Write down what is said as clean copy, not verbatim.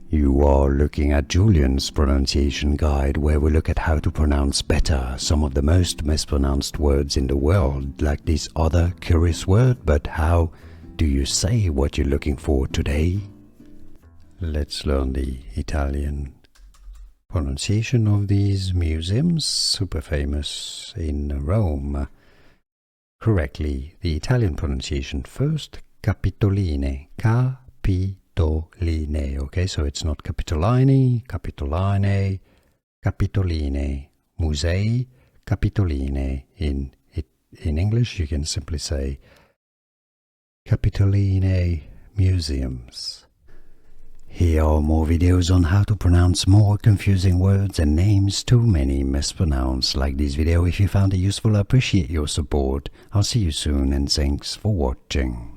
You are looking at Julian's pronunciation guide, where we look at how to pronounce better some of the most mispronounced words in the world, like this other curious word. But how do you say what you're looking for today? Let's learn the Italian pronunciation of these museums, super famous in Rome. Correctly, the Italian pronunciation first, Capitoline, Capitoline, okay, so it's not Capitoline, Capitoline, Capitoline, Musei, Capitoline. In English, you can simply say Capitoline Museums. Here are more videos on how to pronounce more confusing words and names too many mispronounced. Like this video if you found it useful. I appreciate your support. I'll see you soon and thanks for watching.